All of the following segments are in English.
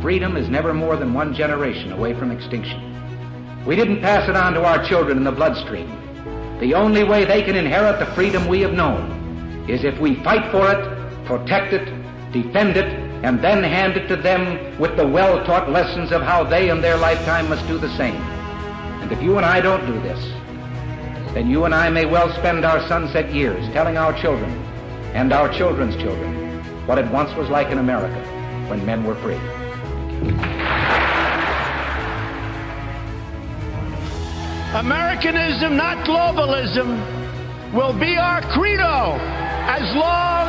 freedom is never more than one generation away from extinction. We didn't pass it on to our children in the bloodstream. The only way they can inherit the freedom we have known is if we fight for it, protect it, defend it, and then hand it to them with the well-taught lessons of how they in their lifetime must do the same. And if you and I don't do this, then you and I may well spend our sunset years telling our children and our children's children what it once was like in America when men were free. Americanism, not globalism, will be our credo as long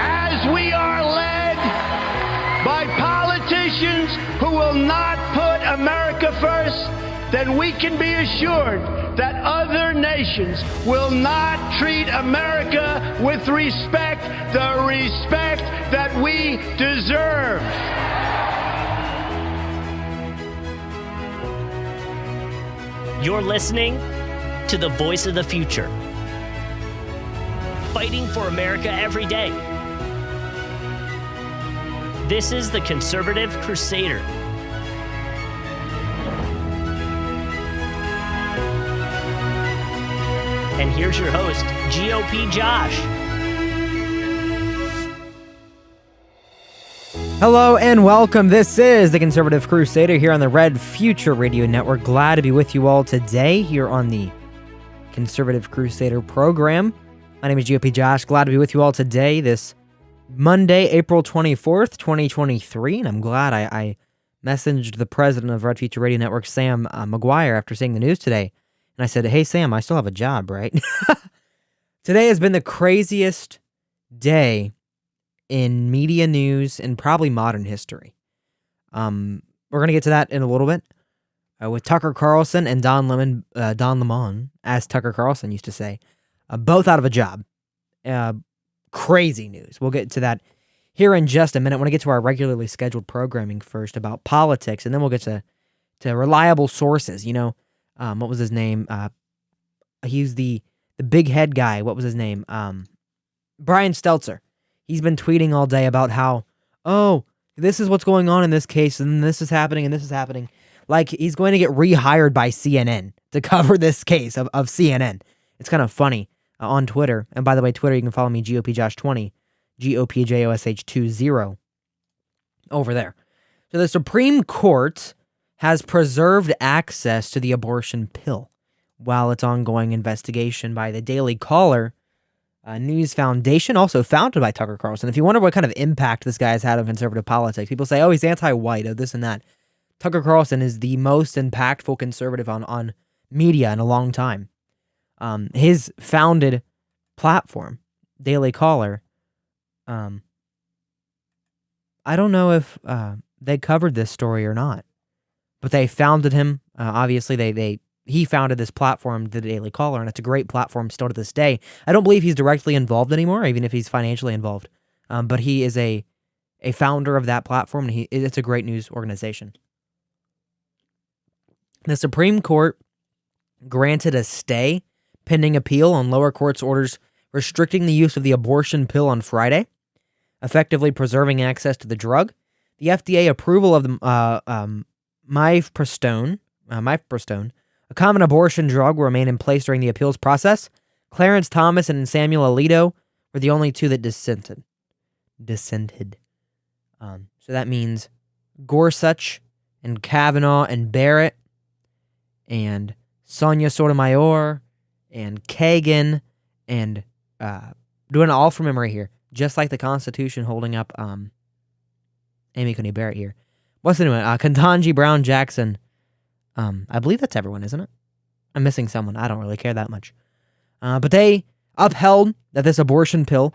as we are led by politicians who will not put America first. Then we can be assured that other nations will not treat America with respect, the respect that we deserve. You're listening to the voice of the future, fighting for America every day. This is the Conservative Crusader. And here's your host, GOP Josh. Hello and welcome. This is the Conservative Crusader here on the Red Future Radio Network. Glad to be with you all today here on the Conservative Crusader program. My name is GOP Josh. Glad to be with you all today, this Monday, April 24th, 2023. And I'm glad I messaged the president of Red Future Radio Network, Sam McGuire, after seeing the news today. And I said, hey, Sam, I still have a job, right? Today has been the craziest day in media news and probably modern history. We're going to get to that in a little bit with Tucker Carlson and Don Lemon, as Tucker Carlson used to say, both out of a job. Crazy news. We'll get to that here in just a minute. I want to get to our regularly scheduled programming first about politics, and then we'll get to reliable sources. You know, what was his name? He's the big head guy. What was his name? Brian Stelter. He's been tweeting all day about how, oh, this is what's going on in this case, and this is happening, and this is happening. Like, he's going to get rehired by CNN to cover this case of CNN. It's kind of funny on Twitter. And by the way, Twitter, you can follow me, GOPJosh20, GOPJOSH20 over there. So the Supreme Court has preserved access to the abortion pill while its ongoing investigation by the Daily Caller News Foundation, also founded by Tucker Carlson. If you wonder what kind of impact this guy has had on conservative politics, people say, oh, he's anti-white, oh, this and that. Tucker Carlson is the most impactful conservative on media in a long time. His founded platform, Daily Caller, I don't know if they covered this story or not, but they founded him. Obviously, he founded this platform, the Daily Caller, and it's a great platform still to this day. I don't believe he's directly involved anymore, even if he's financially involved. But he is a founder of that platform, and it's a great news organization. The Supreme Court granted a stay pending appeal on lower court's orders restricting the use of the abortion pill on Friday, effectively preserving access to the drug. The FDA approval of the mifepristone, a common abortion drug, will remain in place during the appeals process. Clarence Thomas and Samuel Alito were the only two that dissented. So that means Gorsuch and Kavanaugh and Barrett and Sonia Sotomayor and Kagan and doing it all from memory here, just like the Constitution holding up Amy Coney Barrett here. What's the new one? Ketanji Brown Jackson. I believe that's everyone, isn't it? I'm missing someone. I don't really care that much. But they upheld that this abortion pill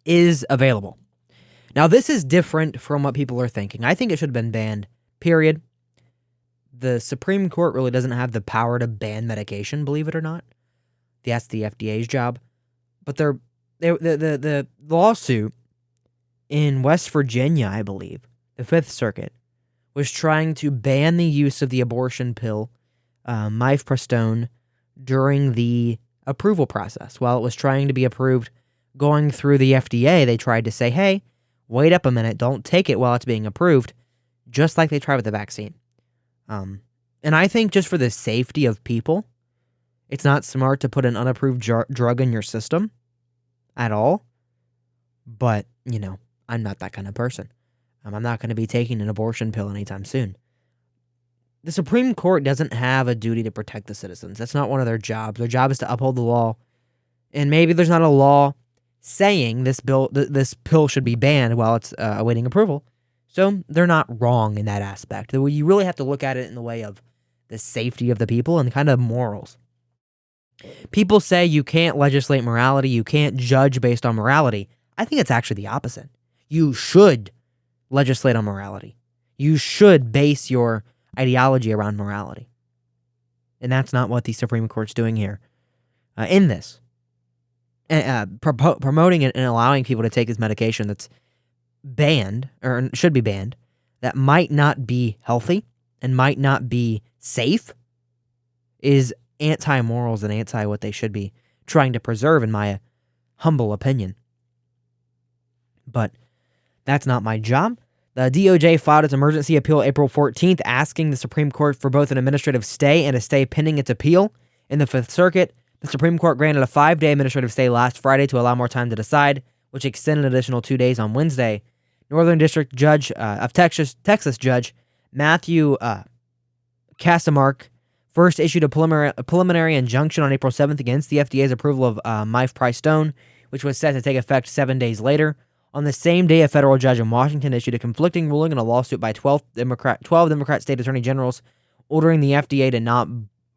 is available. Now, this is different from what people are thinking. I think it should have been banned, period. The Supreme Court really doesn't have the power to ban medication, believe it or not. That's the FDA's job. But the lawsuit in West Virginia, I believe, the Fifth Circuit, was trying to ban the use of the abortion pill, mifepristone, during the approval process. While it was trying to be approved going through the FDA, they tried to say, hey, Wait up a minute. Don't take it while it's being approved, just like they tried with the vaccine. And I think just for the safety of people, it's not smart to put an unapproved drug in your system at all. But, I'm not that kind of person. I'm not going to be taking an abortion pill anytime soon. The Supreme Court doesn't have a duty to protect the citizens. That's not one of their jobs. Their job is to uphold the law. And maybe there's not a law saying this pill should be banned while it's awaiting approval. So they're not wrong in that aspect. You really have to look at it in the way of the safety of the people and kind of morals. People say you can't legislate morality, you can't judge based on morality. I think it's actually the opposite. You should legislate on morality. You should base your ideology around morality. And that's not what the Supreme Court's doing here in this. Promoting it and allowing people to take this medication that's banned, or should be banned, that might not be healthy and might not be safe, is anti-morals and anti what they should be trying to preserve, in my humble opinion. But that's not my job. The DOJ filed its emergency appeal April 14th, asking the Supreme Court for both an administrative stay and a stay pending its appeal. In the Fifth Circuit, the Supreme Court granted a 5-day administrative stay last Friday to allow more time to decide, which extended an additional 2 days on Wednesday. Northern District Judge of Texas Judge Matthew Casamark first issued a preliminary injunction on April 7th against the FDA's approval of mifepristone, which was set to take effect 7 days later. On the same day, a federal judge in Washington issued a conflicting ruling in a lawsuit by 12 Democrat state attorney generals ordering the FDA to not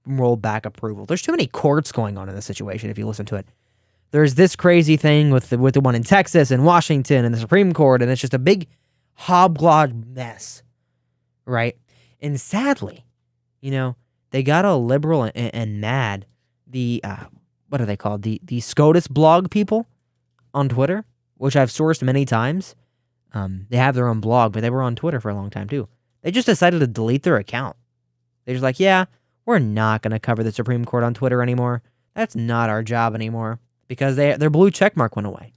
roll back approval. There's too many courts going on in this situation if you listen to it. There's this crazy thing with the one in Texas and Washington and the Supreme Court, and it's just a big hobbled mess, right? And sadly, they got a liberal and mad, the, what are they called? The SCOTUS blog people on Twitter, which I've sourced many times. They have their own blog, but they were on Twitter for a long time too. They just decided to delete their account. They're just like, yeah, we're not going to cover the Supreme Court on Twitter anymore. That's not our job anymore, because their blue checkmark went away.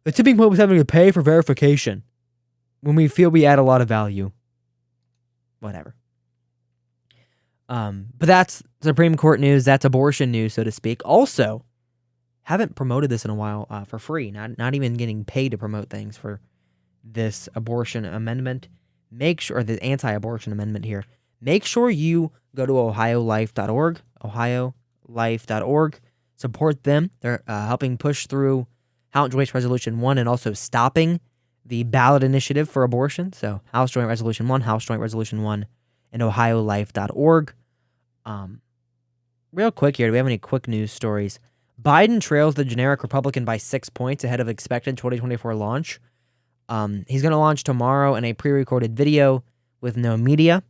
The tipping point was having to pay for verification when we feel we add a lot of value. Whatever. But that's Supreme Court news. That's abortion news, so to speak. Also, haven't promoted this in a while for free. Not even getting paid to promote things for this abortion amendment. Make sure, the anti-abortion amendment here. Make sure you go to ohiolife.org. Ohiolife.org. Support them. They're helping push through House Joint Resolution 1 and also stopping the ballot initiative for abortion. So House Joint Resolution 1, House Joint Resolution 1, and ohiolife.org. Real quick here, do we have any quick news stories? Biden trails the generic Republican by 6 points ahead of expected 2024 launch. He's going to launch tomorrow in a pre-recorded video with no media,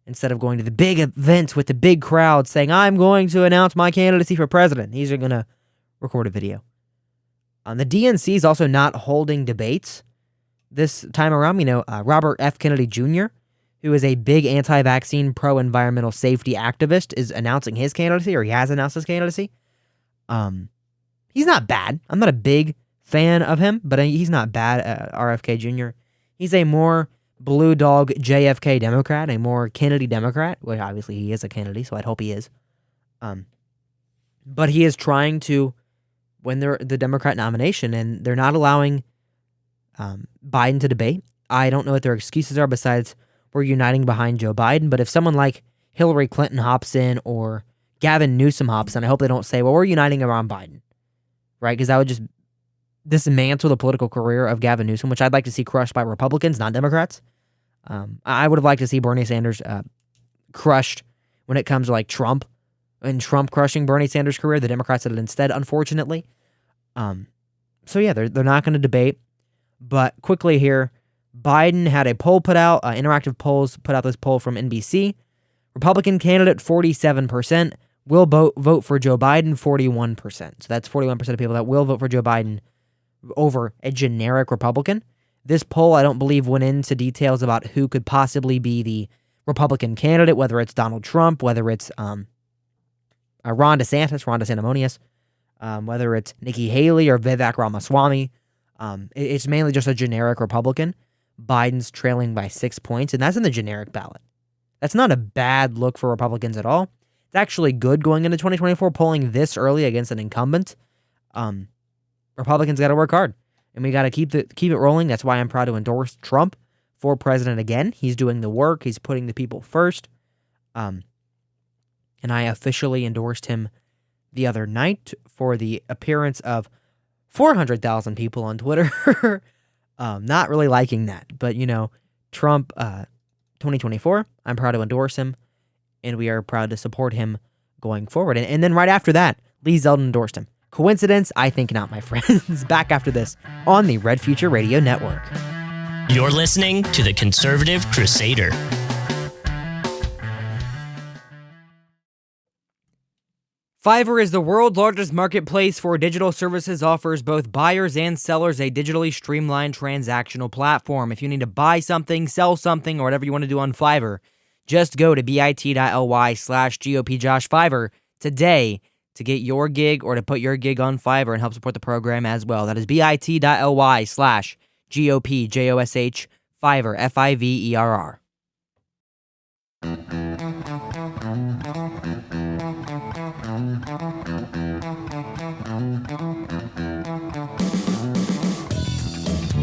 instead of going to the big event with the big crowd saying, I'm going to announce my candidacy for president. He's going to record a video. The DNC is also not holding debates this time around. Robert F. Kennedy Jr., who is a big anti-vaccine, pro-environmental safety activist, is announcing his candidacy, or he has announced his candidacy. He's not bad. I'm not a big fan of him, but he's not bad, RFK Jr. He's a more blue dog JFK Democrat, a more Kennedy Democrat. Well, obviously he is a Kennedy, so I'd hope he is. But he is trying to win the Democrat nomination, and they're not allowing Biden to debate. I don't know what their excuses are besides we're uniting behind Joe Biden, but if someone like Hillary Clinton hops in or Gavin Newsom hops in, I hope they don't say, well, we're uniting around Biden, right? Because that would just dismantle the political career of Gavin Newsom, which I'd like to see crushed by Republicans, not Democrats. I would have liked to see Bernie Sanders crushed when it comes to like Trump, and Trump crushing Bernie Sanders' career. The Democrats did it instead, unfortunately. So yeah, they're not going to debate. But quickly here, Biden had a poll put out, Interactive Polls put out this poll from NBC. Republican candidate 47% will vote for Joe Biden, 41%. So that's 41% of people that will vote for Joe Biden over a generic Republican. This poll, I don't believe, went into details about who could possibly be the Republican candidate, whether it's Donald Trump, whether it's Ron DeSantis, Ron DeSantis, whether it's Nikki Haley or Vivek Ramaswamy. It's mainly just a generic Republican. Biden's trailing by 6 points, and that's in the generic ballot. That's not a bad look for Republicans at all. It's actually good going into 2024, polling this early against an incumbent. Republicans got to work hard, and we got to keep it rolling. That's why I'm proud to endorse Trump for president again. He's doing the work. He's putting the people first. And I officially endorsed him the other night for the appearance of 400,000 people on Twitter. Not really liking that, but Trump 2024, I'm proud to endorse him, and we are proud to support him going forward. And then right after that, Lee Zeldin endorsed him. Coincidence? I think not, my friends. Back after this on the Red Future Radio Network. You're listening to the Conservative Crusader. Fiverr is the world's largest marketplace for digital services, offers both buyers and sellers a digitally streamlined transactional platform. If you need to buy something, sell something, or whatever you want to do on Fiverr, just go to bit.ly/GOPJosh Fiverr today to get your gig or to put your gig on Fiverr and help support the program as well. That is bit.ly/GOPJosh Fiverr, Fiverr.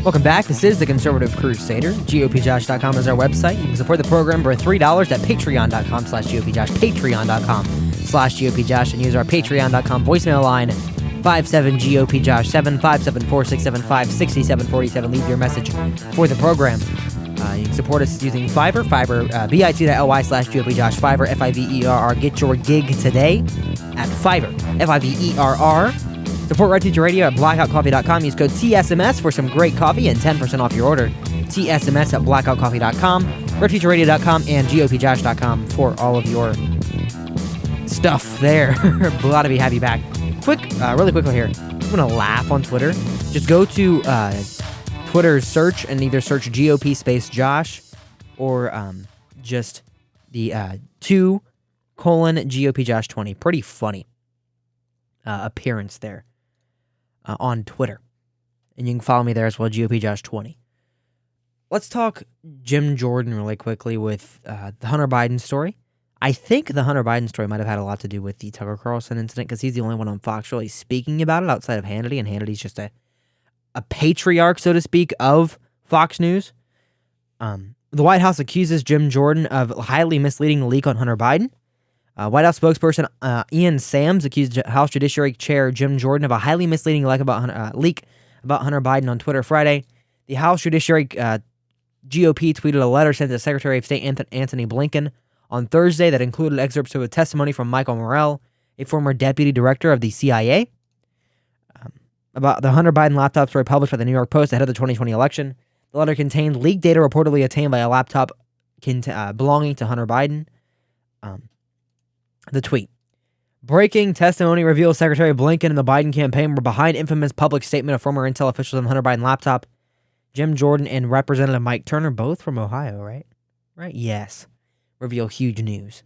Welcome back. This is the Conservative Crusader. GOPJosh.com is our website. You can support the program for $3 at patreon.com/GOPJosh, patreon.com/GOPJosh, and use our patreon.com voicemail line, 57-GOPJosh, 757-467-56747. Leave your message for the program. You can support us using Fiverr, bit.ly/GOPJosh, Fiverr, Fiverr. Get your gig today at Fiverr, Fiverr. Support Red Future Radio at blackoutcoffee.com. Use code TSMS for some great coffee and 10% off your order. TSMS at blackoutcoffee.com, redfutureradio.com, and GOPJosh.com for all of your stuff there. Glad to have you back. Really quickly here. I'm going to laugh on Twitter. Just go to Twitter's search and either search GOP space Josh or just the 2:GOP Josh 20. Pretty funny appearance there. On Twitter. And you can follow me there as well, GOP Josh 20. Let's talk Jim Jordan really quickly with the Hunter Biden story. I think the Hunter Biden story might have had a lot to do with the Tucker Carlson incident because he's the only one on Fox really speaking about it outside of Hannity, and Hannity's just a patriarch, so to speak, of Fox News. The White House accuses Jim Jordan of highly misleading the leak on Hunter Biden. White House spokesperson Ian Sams accused House Judiciary Chair Jim Jordan of a highly misleading leak about Hunter Biden on Twitter Friday. The House Judiciary GOP tweeted a letter sent to Secretary of State Anthony Blinken on Thursday that included excerpts of a testimony from Michael Morell, a former deputy director of the CIA, about the Hunter Biden laptop story published by the New York Post ahead of the 2020 election. The letter contained leaked data reportedly obtained by a laptop belonging to Hunter Biden. The tweet. Breaking testimony reveals Secretary Blinken and the Biden campaign were behind infamous public statement of former intel officials on the Hunter Biden laptop. Jim Jordan and Representative Mike Turner, both from Ohio, right? Right? Yes. Reveal huge news.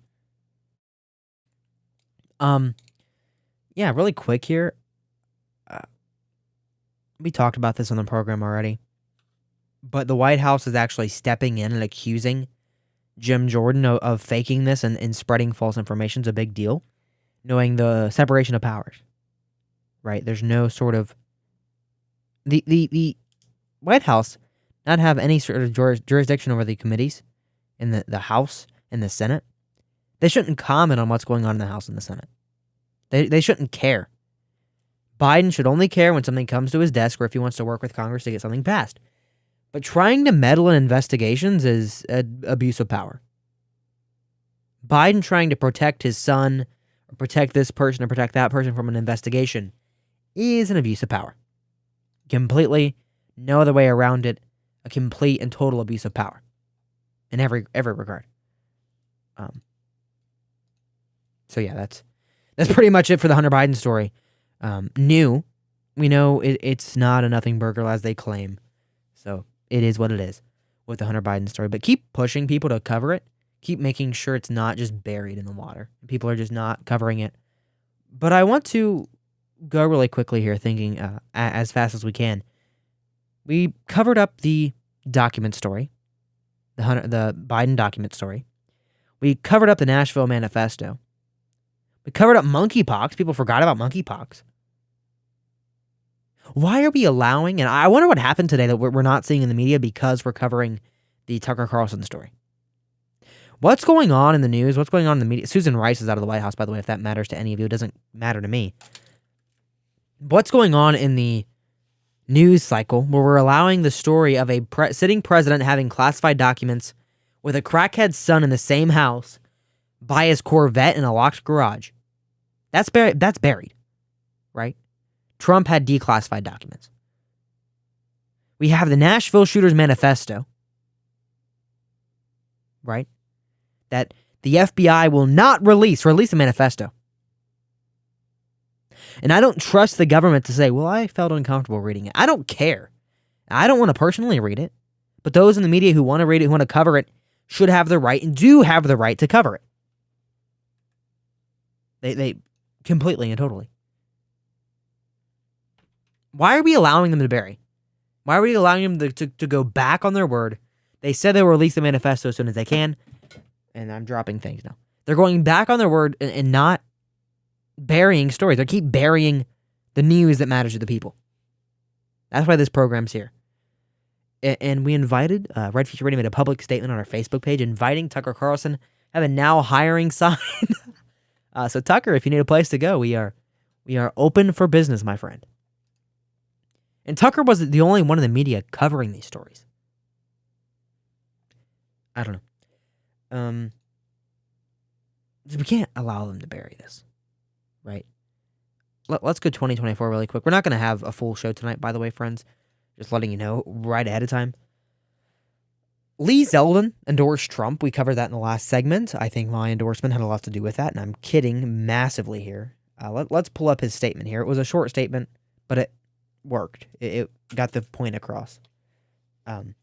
Yeah, really quick here. We talked about this on the program already. But the White House is actually stepping in and accusing Jim Jordan of faking this and spreading false information is a big deal, knowing the separation of powers, right? There's no sort of... The White House not have any sort of jurisdiction over the committees in the House and the Senate. They shouldn't comment on what's going on in the House and the Senate. They shouldn't care. Biden should only care when something comes to his desk or if he wants to work with Congress to get something passed. But trying to meddle in investigations is an abuse of power. Biden trying to protect his son, or protect this person, or protect that person from an investigation is an abuse of power. Completely, no other way around it, a complete and total abuse of power. In every regard. So yeah, that's pretty much it for the Hunter Biden story. We know it's not a nothing burger as they claim. So it is what it is with the Hunter Biden story. But keep pushing people to cover it. Keep making sure it's not just buried in the water. People are just not covering it. But I want to go really quickly here, thinking as fast as we can. We covered up the document story, the Biden document story. We covered up the Nashville Manifesto. We covered up monkeypox. People forgot about monkeypox. Why are we allowing, and I wonder what happened today that we're not seeing in the media because we're covering the Tucker Carlson story. What's going on in the news? What's going on in the media? Susan Rice is out of the White House, by the way, if that matters to any of you. It doesn't matter to me. What's going on in the news cycle where we're allowing the story of a sitting president having classified documents with a crackhead son in the same house by his Corvette in a locked garage? That's buried, right? Trump had declassified documents. We have the Nashville Shooters Manifesto, right? That the FBI will not release a manifesto. And I don't trust the government to say, well, I felt uncomfortable reading it. I don't care. I don't want to personally read it. But those in the media who want to read it, who want to cover it, should have the right and do have the right to cover it. They completely and totally. Why are we allowing them to bury? Why are we allowing them to go back on their word? They said they will release the manifesto as soon as they can. And I'm dropping things now. They're going back on their word and not burying stories. They keep burying the news that matters to the people. That's why this program's here. And we invited, Red Future Radio made a public statement on our Facebook page inviting Tucker Carlson, have a now hiring sign. So Tucker, if you need a place to go, we are open for business, my friend. And Tucker wasn't the only one in the media covering these stories. I don't know. We can't allow them to bury this, right? Let's go 2024 really quick. We're not going to have a full show tonight, by the way, friends. Just letting you know right ahead of time. Lee Zeldin endorsed Trump. We covered that in the last segment. I think my endorsement had a lot to do with that, and I'm kidding massively here. Let's pull up his statement here. It was a short statement, but it worked. It got the point across. The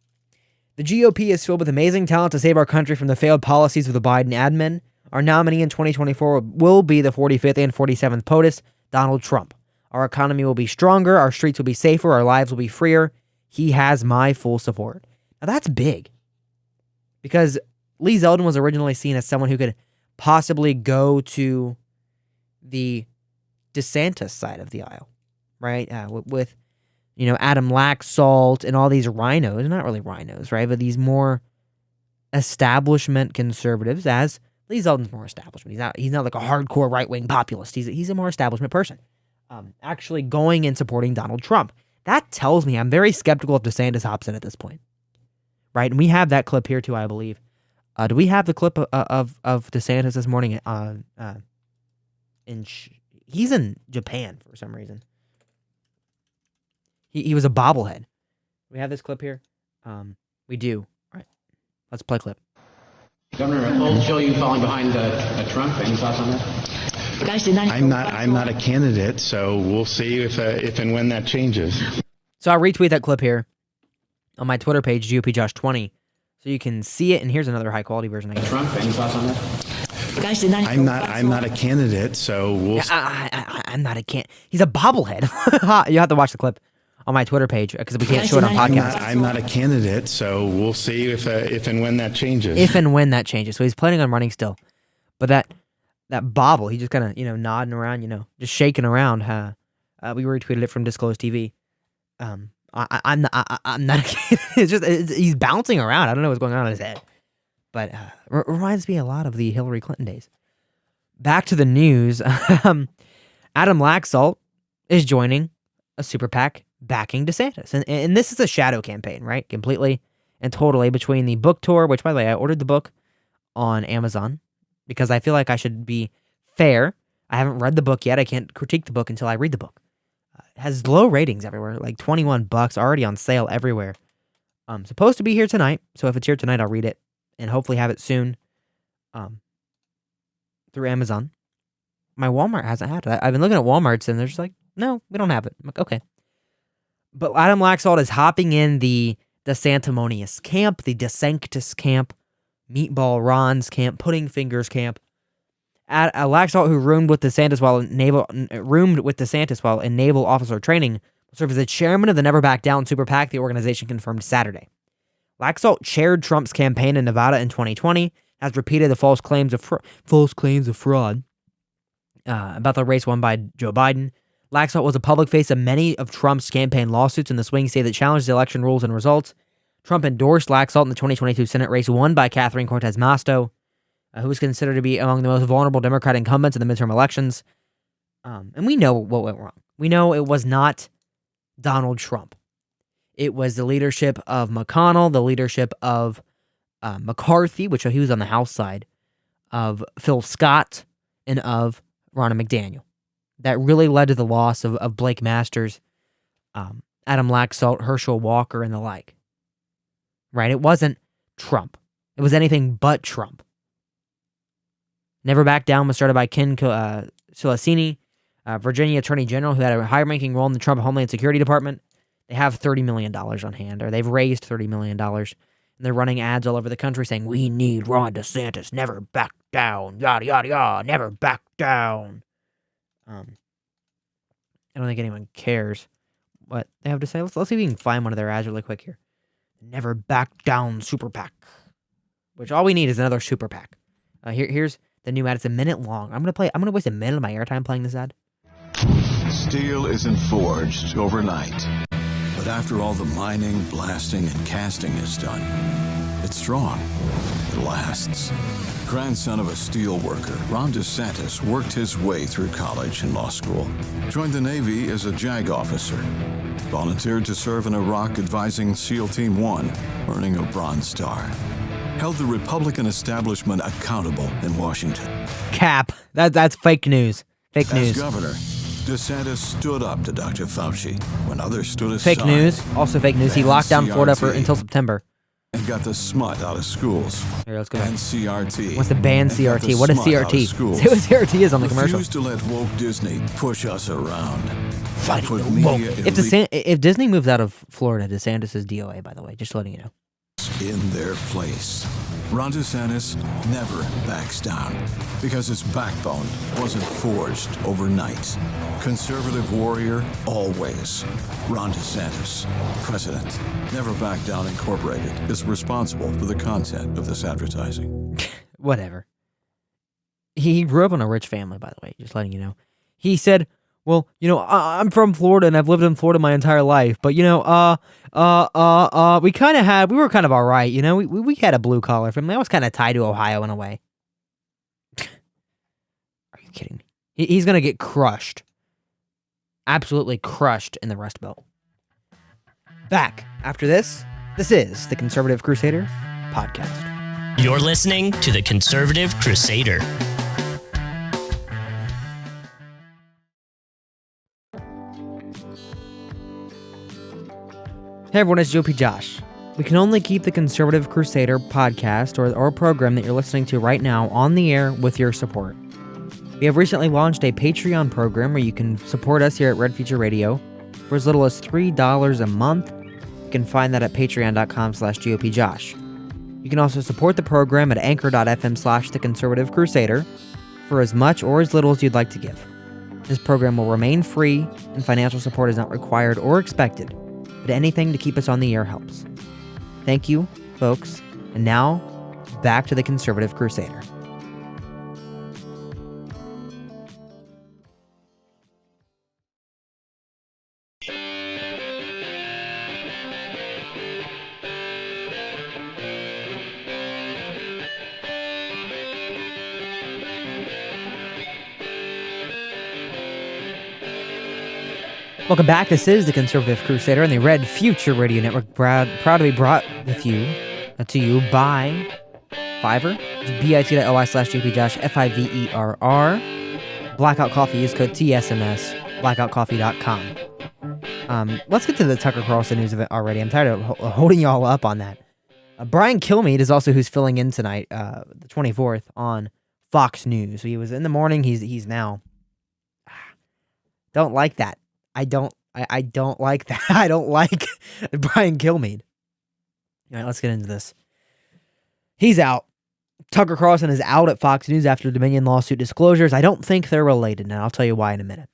GOP is filled with amazing talent to save our country from the failed policies of the Biden admin. Our nominee in 2024 will be the 45th and 47th POTUS, Donald Trump. Our economy will be stronger, our streets will be safer, our lives will be freer. He has my full support. Now that's big. Because Lee Zeldin was originally seen as someone who could possibly go to the DeSantis side of the aisle, right? With Adam Laxalt and all these rhinos, not really rhinos, right? But these more establishment conservatives, as Lee Zeldin's more establishment. He's not like a hardcore right-wing populist. He's a more establishment person. Actually going and supporting Donald Trump. That tells me I'm very skeptical if DeSantis hops in at this point. Right? And we have that clip here too, I believe. Do we have the clip of DeSantis this morning? He's in Japan for some reason. He was a bobblehead. We have this clip here. We do. All right. Let's play clip. Governor, old show you falling behind Trump. Any thoughts on that? I'm not a candidate, so we'll see if and when that changes. So I'll retweet that clip here on my Twitter page, GOP Josh 20, so you can see it. And here's another high quality version. Trump. Any thoughts on that? I'm not a candidate, so we'll. I'm not a candidate. He's a bobblehead. You have to watch the clip on my Twitter page because we can't show it on podcast. I'm not a candidate, so we'll see if and when that changes. If and when that changes. So he's planning on running still, but that bobble, he just kind of nodding around, just shaking around. We retweeted it from Disclosed TV. I'm not a kid. He's bouncing around. I don't know what's going on in his head, but reminds me a lot of the Hillary Clinton days. Back to the news. Adam Laxalt is joining a super PAC backing DeSantis, and this is a shadow campaign, right? Completely and totally between the book tour, which by the way I ordered the book on Amazon because I feel like I should be fair. I haven't read the book yet. I can't critique the book until I read the book. It has low ratings everywhere, like $21, already on sale everywhere. Supposed to be here tonight, so if it's here tonight, I'll read it and hopefully have it soon through Amazon. My Walmart hasn't had it. I've been looking at Walmarts and they're just like, no, we don't have it. I'm like, okay. But Adam Laxalt is hopping in the DeSantimonious camp, the DeSanctus camp, Meatball Ron's camp, Pudding Fingers camp. Laxalt, who roomed with DeSantis while in naval officer training, serve as the chairman of the Never Back Down Super PAC, the organization confirmed Saturday. Laxalt chaired Trump's campaign in Nevada in 2020, has repeated the false claims of fraud about the race won by Joe Biden. Laxalt was a public face of many of Trump's campaign lawsuits in the swing state that challenged the election rules and results. Trump endorsed Laxalt in the 2022 Senate race won by Catherine Cortez Masto, who was considered to be among the most vulnerable Democratic incumbents in the midterm elections. And we know what went wrong. We know it was not Donald Trump. It was the leadership of McConnell, the leadership of McCarthy, which he was on the House side, of Phil Scott, and of Ronna McDaniel. That really led to the loss of Blake Masters, Adam Laxalt, Herschel Walker, and the like. Right? It wasn't Trump. It was anything but Trump. Never Back Down was started by Ken Sulasini, Virginia Attorney General, who had a high-ranking role in the Trump Homeland Security Department. They have $30 million on hand, or they've raised $30 million. And they're running ads all over the country saying, "We need Ron DeSantis, never back down, yada, yada, yada, never back down." I don't think anyone cares what they have to say. Let's see if we can find one of their ads really quick here. Never Back Down Super PAC, which all we need is another Super PAC. Here's the new ad. It's a minute long. I'm gonna waste a minute of my airtime playing this ad. Steel isn't forged overnight. But after all the mining, blasting, and casting is done, it's strong. It lasts. Grandson of a steel worker, Ron DeSantis worked his way through college and law school. Joined the Navy as a JAG officer. Volunteered to serve in Iraq advising SEAL Team 1, earning a Bronze Star. Held the Republican establishment accountable in Washington. Cap. That's fake news. Fake news. As governor, DeSantis stood up to Dr. Fauci when others stood aside. Fake news. Also fake news. He locked down Florida until September. And got the smut out of schools. Here, let's go. And CRT. What's the ban CRT? What is CRT? Say what CRT is on the commercial. Refuse to let woke Disney push us around. Fighting the woke. If Disney moves out of Florida, DeSantis is DOA, by the way. Just letting you know. In their place. Ron DeSantis never backs down because his backbone wasn't forged overnight. Conservative warrior, always. Ron DeSantis, president. Never Back Down Incorporated is responsible for the content of this advertising. Whatever. He grew up in a rich family, by the way, just letting you know. He said, "Well, I'm from Florida and I've lived in Florida my entire life, but we were kind of all right, we had a blue collar family. I was kind of tied to Ohio in a way." Are you kidding me? He's gonna get crushed, absolutely crushed in the Rust Belt. Back after this. This is the Conservative Crusader podcast. You're listening to the Conservative Crusader. Hey everyone, it's GOP Josh. We can only keep the Conservative Crusader podcast or program that you're listening to right now on the air with your support. We have recently launched a Patreon program where you can support us here at Red Future Radio for as little as $3 a month. You can find that at patreon.com/GOPJosh. You can also support the program at anchor.fm/The Conservative Crusader for as much or as little as you'd like to give. This program will remain free and financial support is not required or expected. But anything to keep us on the air helps. Thank you, folks. And now, back to the Conservative Crusader. Welcome back. This is the Conservative Crusader on the Red Future Radio Network. Proud to be brought to you by Fiverr. It's bit.ly/JPJosh, FIVERR. Blackout Coffee, use code TSMS, blackoutcoffee.com. Let's get to the Tucker Carlson news of it already. I'm tired of holding y'all up on that. Brian Kilmeade is also who's filling in tonight, the 24th, on Fox News. So he was in the morning, he's now. Don't like that. I don't like that. I don't like Brian Kilmeade. All right, let's get into this. He's out. Tucker Carlson is out at Fox News after Dominion lawsuit disclosures. I don't think they're related, and I'll tell you why in a minute.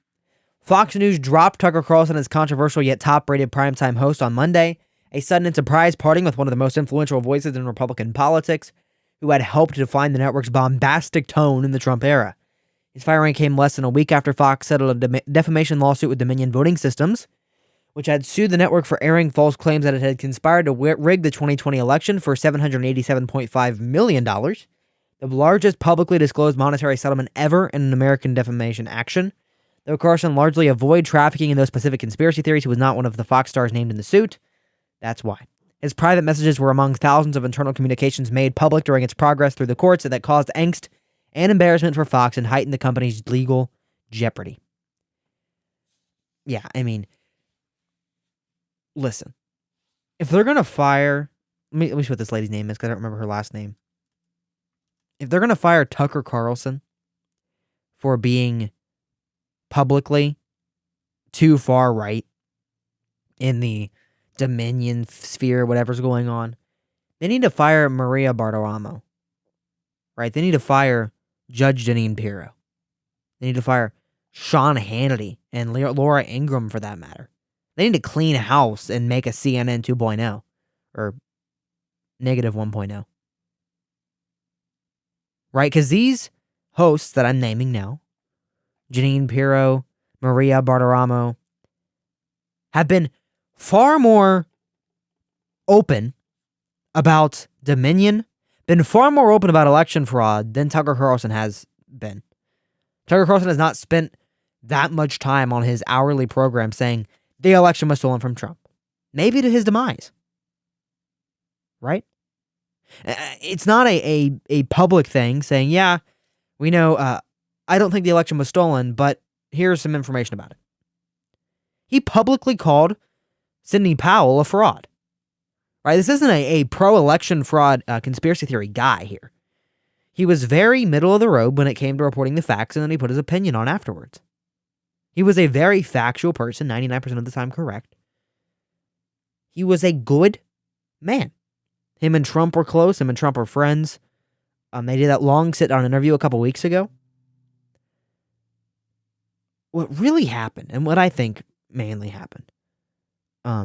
Fox News dropped Tucker Carlson as controversial yet top-rated primetime host on Monday, a sudden and surprise parting with one of the most influential voices in Republican politics, who had helped define the network's bombastic tone in the Trump era. His firing came less than a week after Fox settled a defamation lawsuit with Dominion Voting Systems, which had sued the network for airing false claims that it had conspired to rig the 2020 election for $787.5 million, the largest publicly disclosed monetary settlement ever in an American defamation action. Though Carlson largely avoided trafficking in those specific conspiracy theories, he was not one of the Fox stars named in the suit. That's why. His private messages were among thousands of internal communications made public during its progress through the courts that caused angst and embarrassment for Fox and heightened the company's legal jeopardy. Yeah, I mean, listen. If they're going to fire... Let me see what this lady's name is, because I don't remember her last name. If they're going to fire Tucker Carlson for being publicly too far right in the Dominion sphere, whatever's going on, they need to fire Maria Bartiromo, right? They need to fire Judge Jeanine Pirro. They need to fire Sean Hannity and Laura Ingraham, for that matter. They need to clean house and make a CNN 2.0 or negative 1.0. Right? Because these hosts that I'm naming now, Jeanine Pirro, Maria Bartiromo, have been far more open about Dominion, been far more open about election fraud than Tucker Carlson has been. Tucker Carlson has not spent that much time on his hourly program saying the election was stolen from Trump. Maybe to his demise. Right? It's not a public thing saying, yeah, we know, I don't think the election was stolen, but here's some information about it. He publicly called Sidney Powell a fraud. Right? This isn't a pro-election fraud conspiracy theory guy here. He was very middle of the road when it came to reporting the facts, and then he put his opinion on afterwards. He was a very factual person, 99% of the time correct. He was a good man. Him and Trump were close. Him and Trump were friends. They did that long sit-down interview a couple weeks ago. What really happened, and what I think mainly happened, I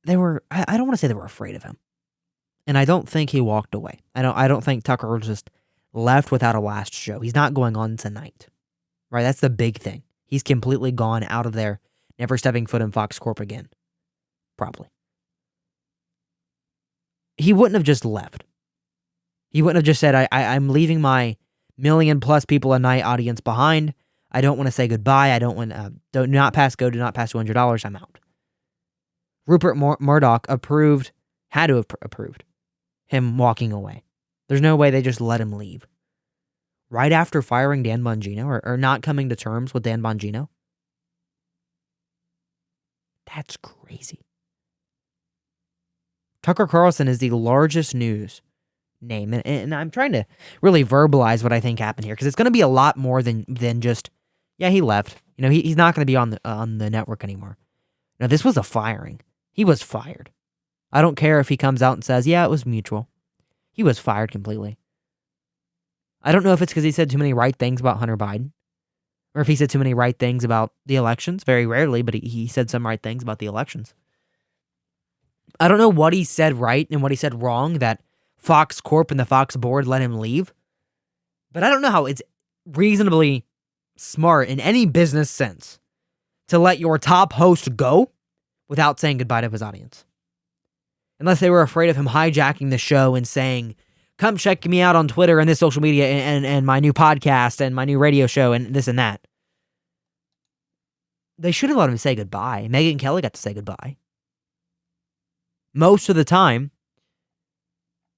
don't want to say they were afraid of him, and I don't think he walked away. I don't think Tucker just left without a last show. He's not going on tonight, right? That's the big thing. He's completely gone out of there, never stepping foot in Fox Corp again. Probably. He wouldn't have just left. He wouldn't have just said, I'm leaving my million-plus people a night audience behind. I don't want to say goodbye. I don't want do not pass go, do not pass $200. I'm out. Rupert Murdoch had to have approved him walking away. There's no way they just let him leave. Right after firing Dan Bongino or not coming to terms with Dan Bongino. That's crazy. Tucker Carlson is the largest news name. And I'm trying to really verbalize what I think happened here, because it's going to be a lot more than just, yeah, he left. You know, he's not going to be on the network anymore. No, this was a firing. He was fired. I don't care if he comes out and says, yeah, it was mutual. He was fired completely. I don't know if it's because he said too many right things about Hunter Biden, or if he said too many right things about the elections. Very rarely, but he said some right things about the elections. I don't know what he said right and what he said wrong that Fox Corp and the Fox board let him leave. But I don't know how it's reasonably smart in any business sense to let your top host go without saying goodbye to his audience. Unless they were afraid of him hijacking the show and saying, come check me out on Twitter and this social media and my new podcast and my new radio show and this and that. They should have let him say goodbye. Megyn Kelly got to say goodbye. Most of the time,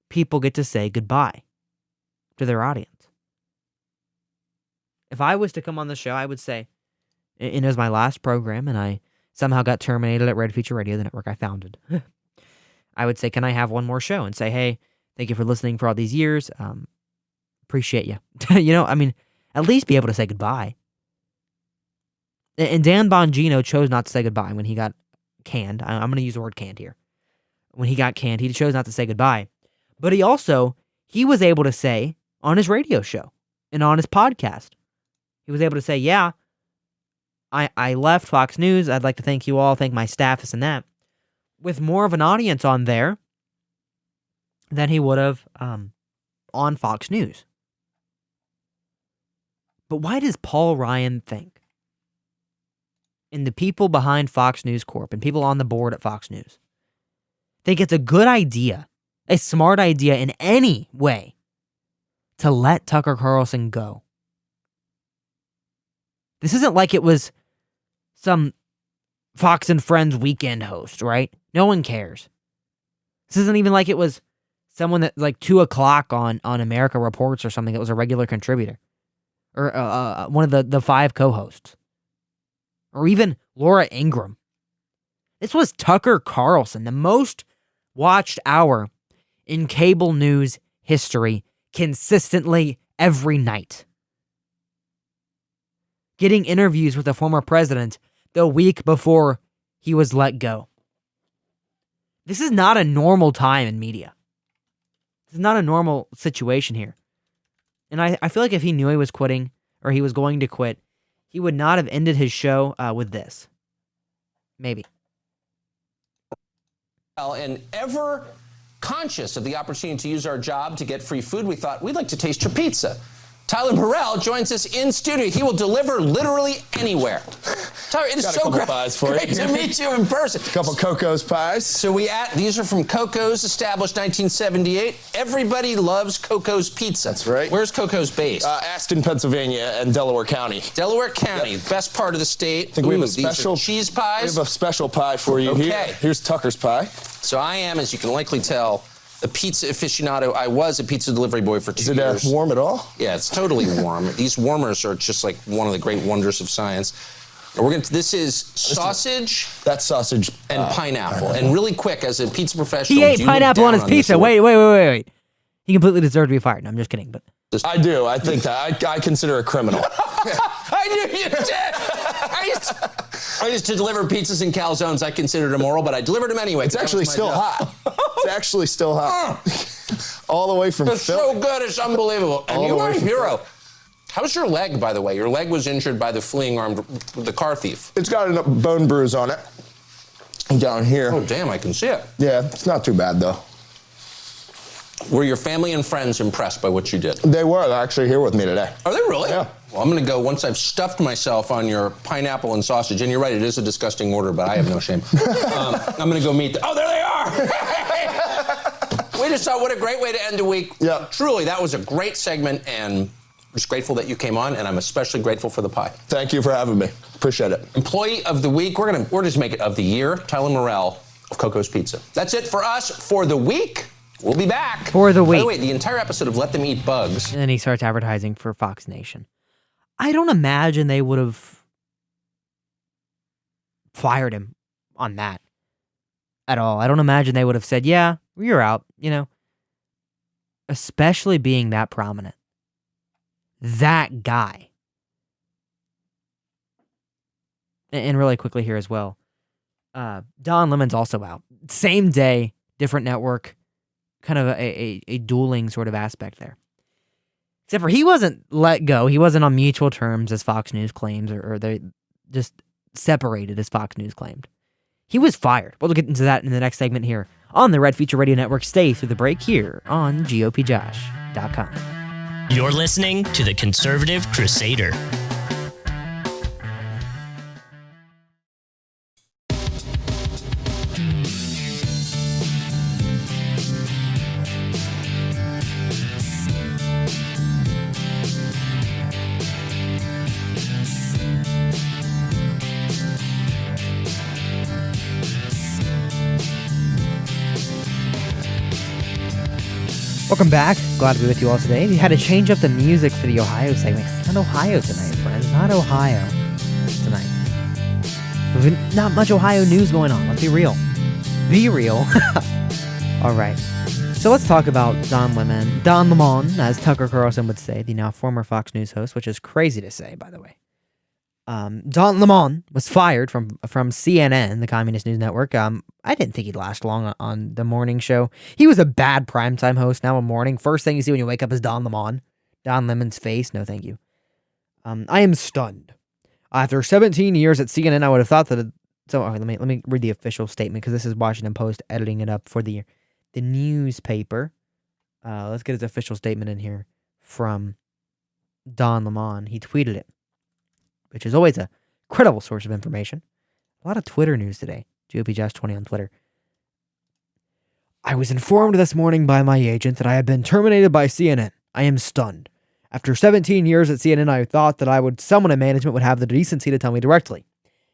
people get to say goodbye to their audience. If I was to come on the show, I would say, it was my last program and I somehow got terminated at Red Future Radio, the network I founded. I would say, can I have one more show? And say, hey, thank you for listening for all these years. Appreciate you. At least be able to say goodbye. And Dan Bongino chose not to say goodbye when he got canned. I'm going to use the word canned here. When he got canned, he chose not to say goodbye. But he was able to say on his radio show and on his podcast. He was able to say, yeah, I left Fox News. I'd like to thank you all, thank my staff, this and that, with more of an audience on there than he would have on Fox News. But why does Paul Ryan think, and the people behind Fox News Corp and people on the board at Fox News, think it's a good idea, a smart idea in any way, to let Tucker Carlson go? This isn't like it was some Fox and Friends weekend host, right? No one cares. This isn't even like it was someone that, like, 2 o'clock on America Reports or something that was a regular contributor. Or one of the 5 co-hosts. Or even Laura Ingraham. This was Tucker Carlson, the most watched hour in cable news history, consistently every night. Getting interviews with the former president the week before he was let go. This is not a normal time in media. This is not a normal situation here. And I feel like if he knew he was quitting, or he was going to quit, he would not have ended his show with this. Maybe. And ever conscious of the opportunity to use our job to get free food, we thought we'd like to taste your pizza. Tyler Burrell joins us in studio. He will deliver literally anywhere. Tyler, it is so great to meet you in person. A couple Coco's pies. So these are from Coco's, established 1978. Everybody loves Coco's Pizza. That's right. Where's Coco's based? Aston, Pennsylvania, and Delaware County. Delaware County, best part of the state. I think we have a special cheese pies. We have a special pie for you here. Here's Tucker's pie. So I am, as you can likely tell, a pizza aficionado. I was a pizza delivery boy for 2 years. Is it warm at all? Yeah, it's totally warm. These warmers are just like one of the great wonders of science. And this is sausage. That's sausage and pineapple. And really quick, as a pizza professional, he ate pineapple on his pizza. Wait. He completely deserved to be fired. No, I'm just kidding. But I do. I think that I consider a criminal. I knew you did. I used to deliver pizzas and calzones. I considered them immoral, but I delivered them anyway. It's actually still hot. It's actually still hot. All the way from It's Philly. so good, it's unbelievable. And you are a hero. How's your leg, by the way? Your leg was injured by the fleeing the car thief. It's got a bone bruise on it. Down here. Oh, damn, I can see it. Yeah, it's not too bad, though. Were your family and friends impressed by what you did? They were. They're actually here with me today. Are they really? Yeah. Well, I'm going to go, once I've stuffed myself on your pineapple and sausage, and you're right, it is a disgusting order, but I have no shame. I'm going to go meet oh, there they are! We just thought, what a great way to end a week. Yeah. Truly, that was a great segment, and I'm just grateful that you came on, and I'm especially grateful for the pie. Thank you for having me. Appreciate it. Employee of the week, we're just make it of the year, Tyler Morrell of Coco's Pizza. That's it for us for the week. We'll be back. For the week. By the way, the entire episode of Let Them Eat Bugs. And then he starts advertising for Fox Nation. I don't imagine they would have fired him on that at all. I don't imagine they would have said, yeah, you're out, especially being that prominent. That guy. And really quickly here as well, Don Lemon's also out. Same day, different network, kind of a dueling sort of aspect there. Except for he wasn't let go. He wasn't on mutual terms, as Fox News claims, or they just separated, as Fox News claimed. He was fired. We'll get into that in the next segment here on the Red Future Radio Network. Stay through the break here on GOPJosh.com. You're listening to the Conservative Crusader. Welcome back. Glad to be with you all today. We had to change up the music for the Ohio segment. It's not Ohio tonight, friends. Not Ohio tonight. Not much Ohio news going on. Let's be real. Be real. All right. So let's talk about Don Lemon, as Tucker Carlson would say, the now former Fox News host, which is crazy to say, by the way. Don Lemon was fired from CNN, the Communist News Network. I didn't think he'd last long on the morning show. He was a bad primetime host. Now a morning. First thing you see when you wake up is Don Lemon. Don Lemon's face, no thank you. I am stunned. After 17 years at CNN, I would have thought that... let me read the official statement, because this is Washington Post editing it up for the newspaper. Let's get his official statement in here from Don Lemon. He tweeted it, which is always a credible source of information. A lot of Twitter news today. GOP Josh 20 on Twitter. I was informed this morning by my agent that I had been terminated by CNN. I am stunned. After 17 years at CNN, I thought that someone in management would have the decency to tell me directly.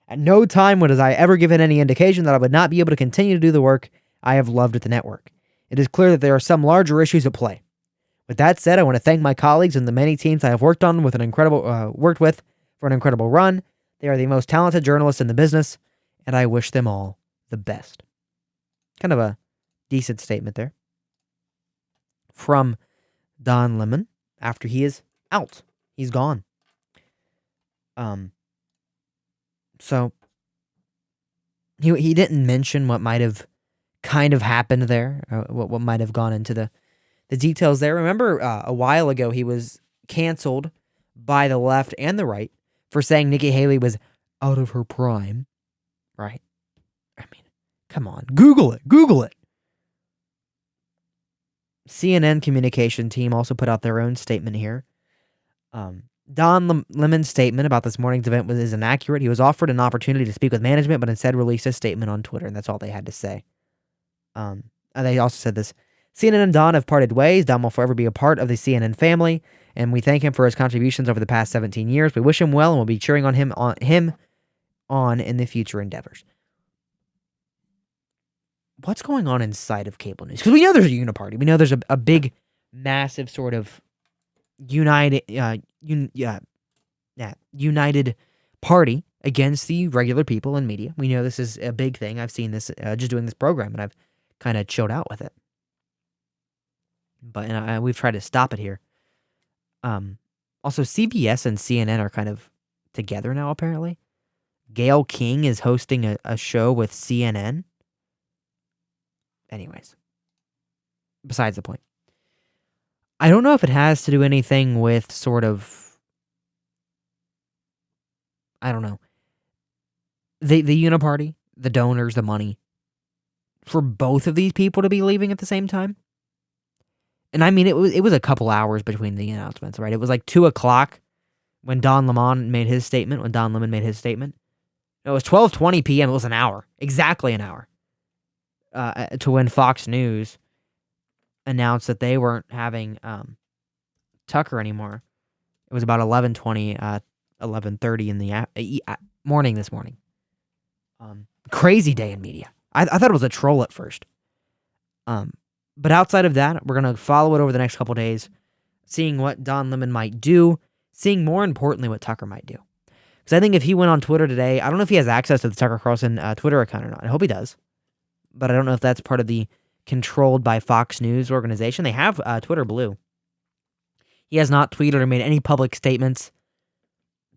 At no time was I ever given any indication that I would not be able to continue to do the work I have loved at the network. It is clear that there are some larger issues at play. With that said, I want to thank my colleagues and the many teams I have worked with for an incredible run. They are the most talented journalists in the business, and I wish them all the best. Kind of a decent statement there from Don Lemon after he is out. He's gone. So he didn't mention what might have kind of happened there, what might have gone into the details there. Remember, a while ago, he was canceled by the left and the right for saying Nikki Haley was out of her prime, right? I mean, come on, Google it. CNN communication team also put out their own statement here. Don Lemon's statement about this morning's event is inaccurate. He was offered an opportunity to speak with management, but instead released a statement on Twitter, and that's all they had to say. And they also said this: CNN and Don have parted ways. Don will forever be a part of the CNN family, and we thank him for his contributions over the past 17 years. We wish him well, and we'll be cheering on him in the future endeavors. What's going on inside of cable news? Because we know there's a uniparty. We know there's a big, massive sort of united party against the regular people and media. We know this is a big thing. I've seen this just doing this program, and I've kind of chilled out with it. But we've tried to stop it here. Also, CBS and CNN are kind of together now, apparently. Gayle King is hosting a show with CNN. Anyways, besides the point. I don't know if it has to do anything with sort of, I don't know, the uniparty, the donors, the money, for both of these people to be leaving at the same time. And I mean, it was a couple hours between the announcements, right? It was like 2 o'clock when Don Lemon made his statement, It was 12:20 p.m. It was an hour, exactly an hour, to when Fox News announced that they weren't having Tucker anymore. It was about 11:20, 11:30 in the morning this morning. Crazy day in media. I thought it was a troll at first. But outside of that, we're going to follow it over the next couple days, seeing what Don Lemon might do, seeing more importantly what Tucker might do. Because I think if he went on Twitter today, I don't know if he has access to the Tucker Carlson Twitter account or not. I hope he does. But I don't know if that's part of the controlled by Fox News organization. They have Twitter Blue. He has not tweeted or made any public statements.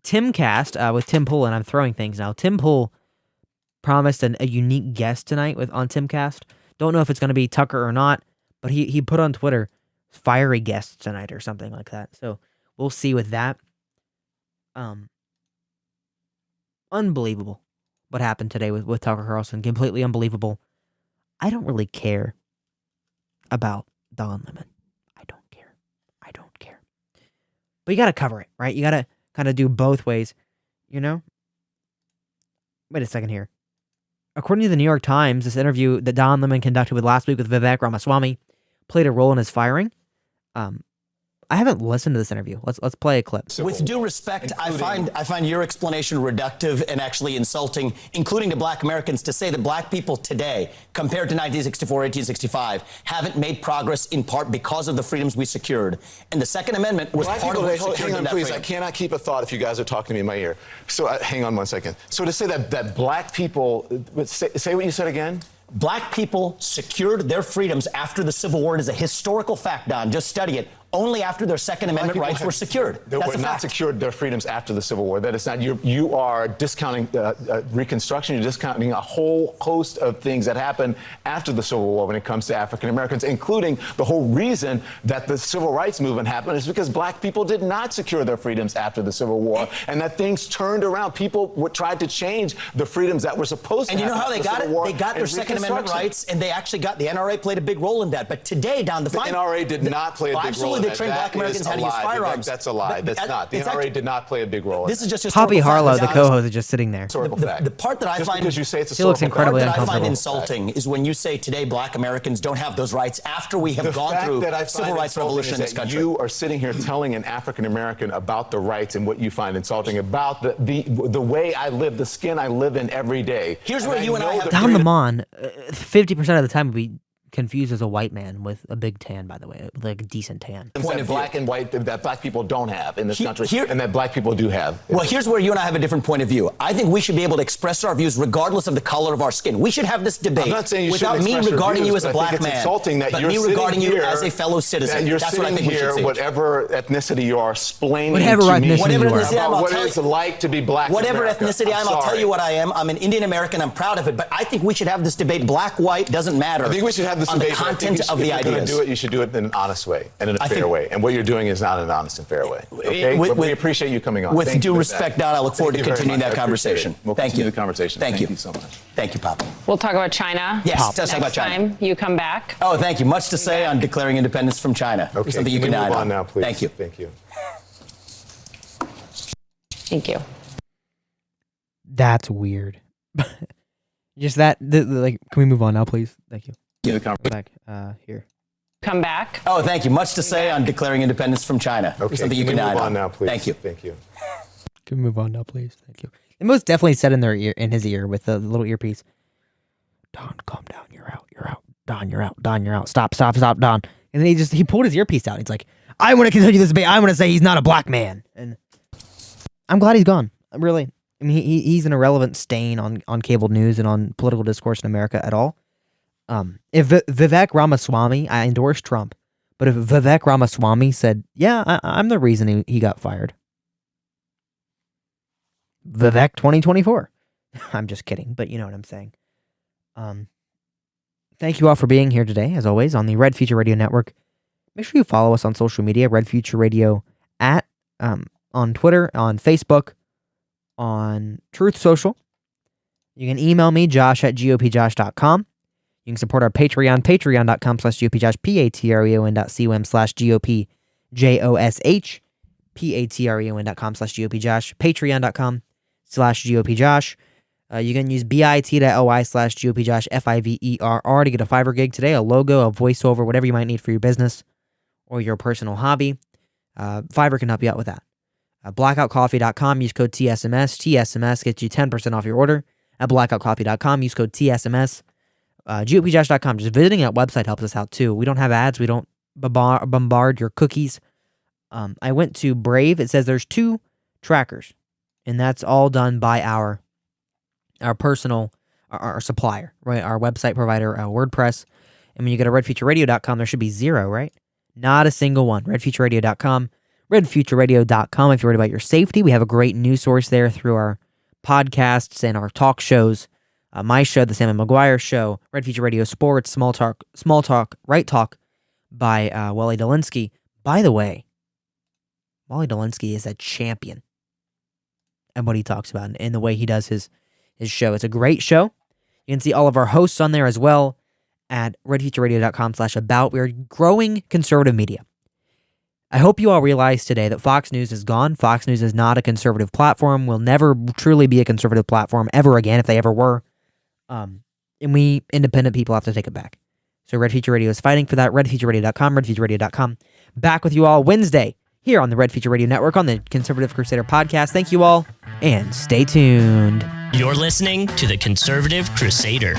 Timcast with Tim Pool, and I'm throwing things now. Tim Pool promised a unique guest tonight on Timcast. Don't know if it's going to be Tucker or not, but he put on Twitter, fiery guest tonight or something like that. So we'll see with that. Unbelievable what happened today with Tucker Carlson. Completely unbelievable. I don't really care about Don Lemon. I don't care. But you got to cover it, right? You got to kind of do both ways, you know? Wait a second here. According to the New York Times, this interview that Don Lemon conducted last week with Vivek Ramaswamy played a role in his firing. I haven't listened to this interview. Let's play a clip. With due respect, I find your explanation reductive and actually insulting, including to black Americans, to say that black people today, compared to 1964, 1865, haven't made progress in part because of the freedoms we secured. And the Second Amendment was part of what secured hang on, that please. freedom. I cannot keep a thought if you guys are talking to me in my ear. So hang on one second. So to say that black people, say what you said again. Black people secured their freedoms after the Civil War. It is a historical fact, Don. Just study it. only after their Second Amendment rights were secured. They were not secured their freedoms after the Civil War. That is not, you are discounting Reconstruction. You're discounting a whole host of things that happened after the Civil War when it comes to African Americans, including the whole reason that the Civil Rights Movement happened is because black people did not secure their freedoms after the Civil War, and that things turned around. People tried to change the freedoms that were supposed to happen. And you know how they got it? They got their Second Amendment rights, and they actually got, the NRA played a big role in that. But today, Don, the NRA did not play a big role in that. They trained black Americans how to use firearms. That's a lie. That's not. The NRA did not play a big role in that. This is just Poppy Harlow, the co-host, is just sitting there. The part that I just find, because you say it's he looks incredibly that I uncomfortable. find insulting is when you say today black Americans don't have those rights after we have gone through civil rights revolution in this country. You are sitting here telling an African American about the rights and what you find insulting about the way I live, the skin I live in every day. Here's where you and I have Don Lemon, 50% of the time would be confused as a white man with a big tan, by the way, like a decent tan. That black and white that black people don't have in this country, and that black people do have. Well, here's where you and I have a different point of view. I think we should be able to express our views regardless of the color of our skin. We should have this debate I'm not saying you without me express your regarding views, you as a but I black think it's man, insulting that but you're me sitting regarding you here, as a fellow citizen. That you're That's what I sitting think we should here, say. whatever ethnicity you are, explaining Whatever to me ethnicity about I'm, what it's like to be black in Whatever America. ethnicity I am, I'll tell you what I am. I'm an Indian American. I'm proud of it. But I think we should have this debate. Black, white, doesn't matter. I think we should have this on debate. the content of the If you're going ideas. to do it, you should do it in an honest way and in a fair way. And what you're doing is not an honest and fair way. Okay? But we appreciate you coming on. With due respect, Don, I look forward to continuing that conversation. We'll Thank continue you. the conversation. Thank you Thank you so much. Thank you, Pop. We'll talk about China. Yes, let's talk next about China. time you come back. Oh, thank you. Much to say on declaring independence from China. Okay, Something you can can we add move on now, please? Thank you. Thank you. Thank you. That's weird. Just that, like, can we move on now, please? Thank you. Yeah, the back here. Come back. Oh, thank you. Much to say on declaring independence from China. Okay, Something you can can we add move on now, please? Thank you. Thank you. Can we move on now, please? Thank you. They most definitely said in their ear, in his ear, with the little earpiece, "Don, calm down. You're out. You're out. Don, you're out. Don, you're out. Stop, stop, stop, Don." And then he pulled his earpiece out. He's like, "I want to continue this debate. I want to say he's not a black man." And I'm glad he's gone. Really. I mean, he's an irrelevant stain on cable news and on political discourse in America at all. If Vivek Ramaswamy, I endorse Trump, but if Vivek Ramaswamy said, "Yeah, I'm the reason he got fired," Vivek 2024. I'm just kidding, but you know what I'm saying. Thank you all for being here today, as always, on the Red Future Radio Network. Make sure you follow us on social media, Red Future Radio on Twitter, on Facebook, on Truth Social. You can email me, Josh at gopjosh.com. You can support our Patreon, patreon.com/gopjosh, patreon.com/gopjosh, patreon.com/gopjosh, patreon.com/gopjosh. You can use bit.ly/gopjosh, FIVERR, to get a Fiverr gig today, a logo, a voiceover, whatever you might need for your business or your personal hobby. Fiverr can help you out with that. Blackoutcoffee.com, use code TSMS. TSMS gets you 10% off your order. At blackoutcoffee.com, use code TSMS. GOPJosh.com, just visiting that website helps us out too. We don't have ads. We don't bombard your cookies. I went to Brave. It says there's 2 trackers, and that's all done by our personal, our supplier, right? Our website provider, WordPress. And when you go to redfutureradio.com, there should be 0, right? Not a single one. Redfutureradio.com. Redfutureradio.com. If you're worried about your safety, we have a great news source there through our podcasts and our talk shows. My show, the Sam McGuire Show, Red Future Radio Sports, Small Talk, Right Talk by Wally Dolinsky. By the way, Wally Dolinsky is a champion at what he talks about and the way he does his show. It's a great show. You can see all of our hosts on there as well at redfutureradio.com/about. We're growing conservative media. I hope you all realize today that Fox News is gone. Fox News is not a conservative platform, will never truly be a conservative platform ever again if they ever were. And we independent people have to take it back. So Red Future Radio is fighting for that. RedFutureRadio.com, RedFutureRadio.com. Back with you all Wednesday here on the Red Future Radio Network on the Conservative Crusader podcast. Thank you all, and stay tuned. You're listening to the Conservative Crusader.